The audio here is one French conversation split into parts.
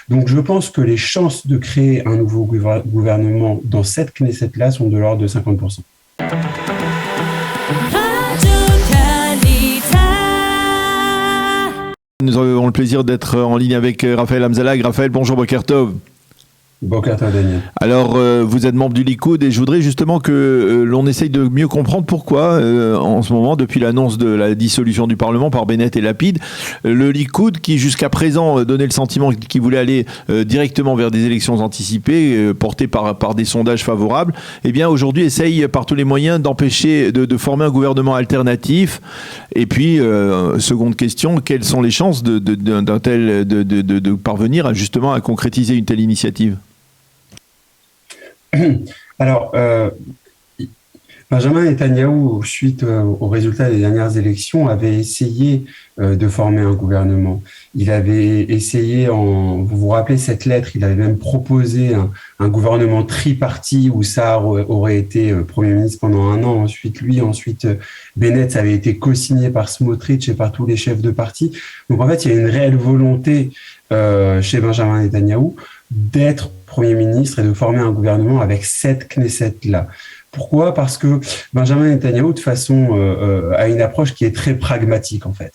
Donc je pense que les chances de créer un nouveau gouvernement dans cette Knesset-là sont de l'ordre de 50%. Nous avons le plaisir d'être en ligne avec Raphaël Hamzalag. Raphaël, bonjour, Boker Tov. Boker Tov, Daniel. Alors, vous êtes membre du Likoud et je voudrais justement que l'on essaye de mieux comprendre pourquoi, en ce moment, depuis l'annonce de la dissolution du Parlement par Bennett et Lapid, le Likoud, qui jusqu'à présent donnait le sentiment qu'il voulait aller directement vers des élections anticipées, portées par des sondages favorables, eh bien aujourd'hui essaye par tous les moyens d'empêcher de former un gouvernement alternatif. Et puis, seconde question, quelles sont les chances de parvenir justement à concrétiser une telle initiative ? Alors, Benjamin Netanyahou, suite aux résultats des dernières élections, avait essayé de former un gouvernement. Il avait essayé, vous vous rappelez cette lettre, il avait même proposé un gouvernement tripartite où Sa'ar aurait été Premier ministre pendant 1 an, ensuite lui, ensuite Bennett, ça avait été co-signé par Smotrich et par tous les chefs de parti. Donc en fait, il y a une réelle volonté chez Benjamin Netanyahou d'être Premier ministre et de former un gouvernement avec cette Knesset-là. Pourquoi ? Parce que Benjamin Netanyahou, de façon, a une approche qui est très pragmatique, en fait.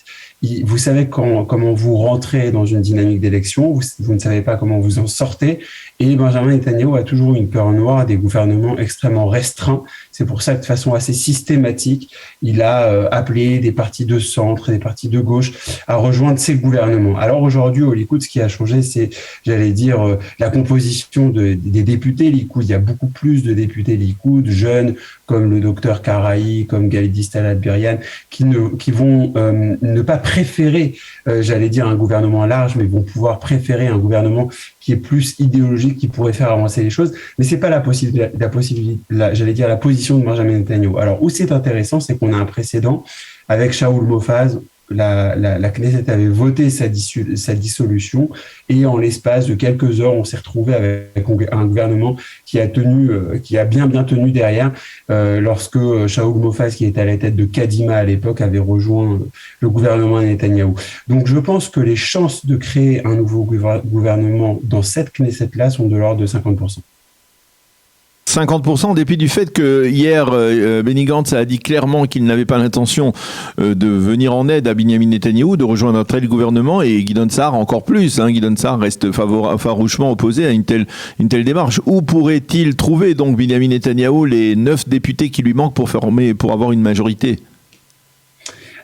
Vous savez comment vous rentrez dans une dynamique d'élection, vous ne savez pas comment vous en sortez, et Benjamin Netanyahou a toujours une peur noire des gouvernements extrêmement restreints. C'est pour ça que de façon assez systématique, il a appelé des partis de centre, des partis de gauche à rejoindre ces gouvernements. Alors aujourd'hui, au Likoud, ce qui a changé, c'est, j'allais dire, la composition des députés Likoud. Il y a beaucoup plus de députés Likoud, jeunes, comme le docteur Karaï, comme Gadi Stalat-Berian, qui vont ne pas préférer, j'allais dire, un gouvernement large, mais vont pouvoir préférer un gouvernement qui est plus idéologique, qui pourrait faire avancer les choses. Mais c'est pas la possibilité, j'allais dire, la position de Benjamin Netanyahou. Alors, où c'est intéressant, c'est qu'on a un précédent avec Shaul Mofaz. La Knesset avait voté sa dissolution et en l'espace de quelques heures, on s'est retrouvé avec un gouvernement qui a bien tenu derrière lorsque Shaul Mofaz, qui était à la tête de Kadima à l'époque, avait rejoint le gouvernement Netanyahou. Donc je pense que les chances de créer un nouveau gouvernement dans cette Knesset-là sont de l'ordre de 50%. 50% en dépit du fait que hier, Benny Gantz a dit clairement qu'il n'avait pas l'intention de venir en aide à Binyamin Netanyahou, de rejoindre un tel gouvernement, et Gideon Sa'ar encore plus. Gideon Sa'ar reste farouchement opposé à une telle démarche. Où pourrait-il trouver donc Binyamin Netanyahou les 9 députés qui lui manquent pour avoir une majorité ?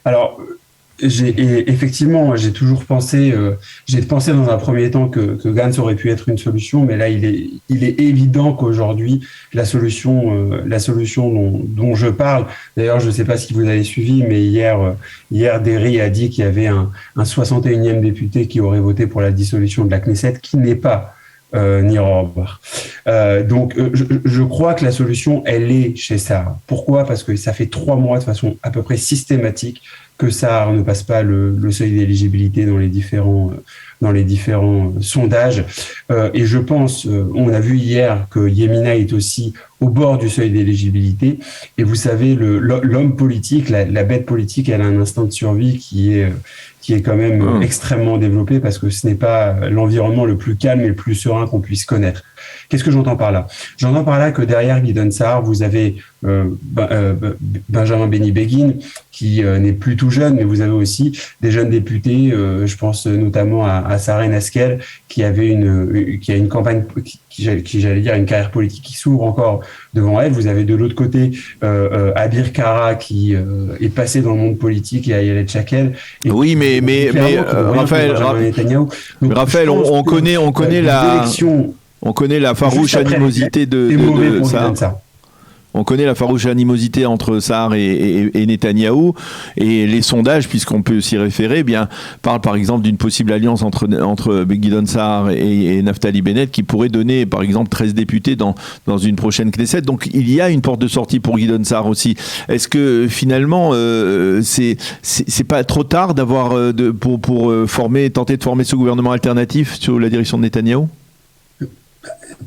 Alors, effectivement, j'ai toujours pensé, dans un premier temps que Gantz aurait pu être une solution, mais là, il est évident qu'aujourd'hui, la solution dont je parle, d'ailleurs, je ne sais pas si vous avez suivi, mais hier, Derry a dit qu'il y avait un 61e député qui aurait voté pour la dissolution de la Knesset, qui n'est pas Nir Orbar. Donc, je crois que la solution, elle est chez Sa'ar. Pourquoi ? Parce que ça fait 3 mois de façon à peu près systématique que Sa'ar ne passe pas le seuil d'éligibilité dans les différents sondages. Et je pense, on a vu hier que Yemina est aussi au bord du seuil d'éligibilité. Et vous savez, l'homme politique, la bête politique, elle a un instinct de survie qui est quand même extrêmement développé, parce que ce n'est pas l'environnement le plus calme et le plus serein qu'on puisse connaître. Qu'est-ce que j'entends par là ? J'entends par là que derrière Gideon Sa'ar, vous avez Benjamin Benny Begin, qui n'est plus tout jeune, mais vous avez aussi des jeunes députés, je pense notamment à Saren Haskel, qui a une campagne, qui j'allais dire, une carrière politique qui s'ouvre encore devant elle. Vous avez de l'autre côté Abir Kara, qui est passé dans le monde politique, et Ayelet Shakel. Oui, mais Raphaël, on connaît la farouche animosité de Sa'ar. On connaît la farouche animosité entre Sa'ar et Netanyahou, et les sondages, puisqu'on peut s'y référer, parlent par exemple d'une possible alliance entre Gideon Sa'ar et Naftali Bennett, qui pourrait donner par exemple 13 députés dans une prochaine Knesset. Donc il y a une porte de sortie pour Gideon Sa'ar aussi. Est-ce que finalement c'est pas trop tard pour tenter de former ce gouvernement alternatif sous la direction de Netanyahou ?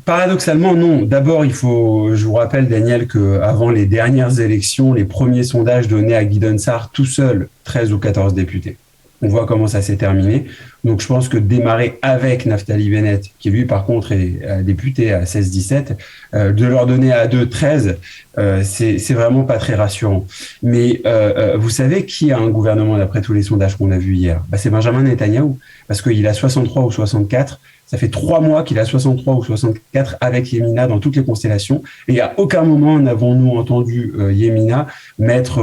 Paradoxalement, non. D'abord, je vous rappelle, Daniel, qu'avant les dernières élections, les premiers sondages donnaient à Gideon Sa'ar tout seul 13 ou 14 députés. On voit comment ça s'est terminé. Donc, je pense que démarrer avec Naftali Bennett, qui lui, par contre, est député à 16-17, de leur donner à 2-13, c'est vraiment pas très rassurant. Mais vous savez qui a un gouvernement d'après tous les sondages qu'on a vus hier? C'est Benjamin Netanyahou, parce qu'il a 63 ou 64. Ça fait 3 mois qu'il a 63 ou 64 avec Yemina dans toutes les constellations. Et à aucun moment n'avons-nous entendu Yemina mettre,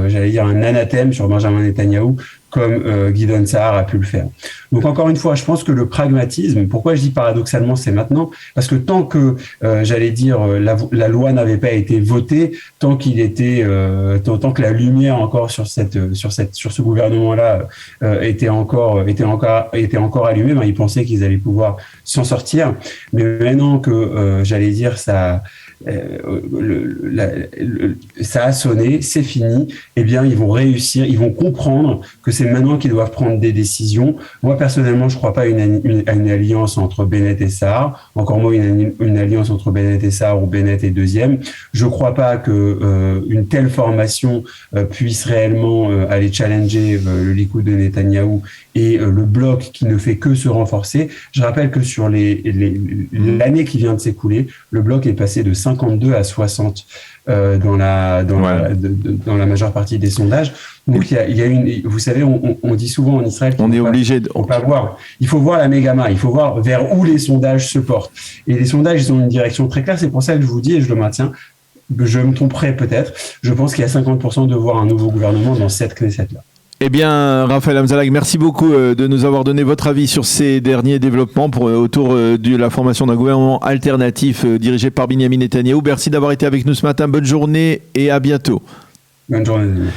j'allais dire, un anathème sur Benjamin Netanyahou, comme Gideon Sa'ar a pu le faire. Donc encore une fois, je pense que le pragmatisme, pourquoi je dis paradoxalement, c'est maintenant, parce que tant que, j'allais dire, la loi n'avait pas été votée, tant qu'il était, tant que la lumière encore sur ce gouvernement-là était encore allumée, ils pensaient qu'ils allaient pouvoir s'en sortir. Mais maintenant que, j'allais dire, ça a sonné, c'est fini, eh bien, ils vont réussir, ils vont comprendre que c'est maintenant qu'ils doivent prendre des décisions. Moi, personnellement, je ne crois pas à une alliance entre Bennett et Sa'ar, encore moins une alliance entre Bennett et Sa'ar ou Bennett et deuxième. Je ne crois pas que une telle formation puisse réellement aller challenger le Likoud de Netanyahou et le bloc qui ne fait que se renforcer. Je rappelle que sur l'année qui vient de s'écouler, le bloc est passé de 52 à 60 dans la majeure partie des sondages. Donc il y a vous savez, on dit souvent en Israël on est obligé il faut voir la mégama, il faut voir vers où les sondages se portent. Et les sondages, ils ont une direction très claire. C'est pour ça que je vous dis, et je le maintiens, je me tromperai peut-être, je pense qu'il y a 50% de voir un nouveau gouvernement dans cette Knesset-là. Eh bien, Raphaël Hamzalag, merci beaucoup de nous avoir donné votre avis sur ces derniers développements autour de la formation d'un gouvernement alternatif dirigé par Binyamin Netanyahou. Merci d'avoir été avec nous ce matin. Bonne journée et à bientôt. Bonne journée.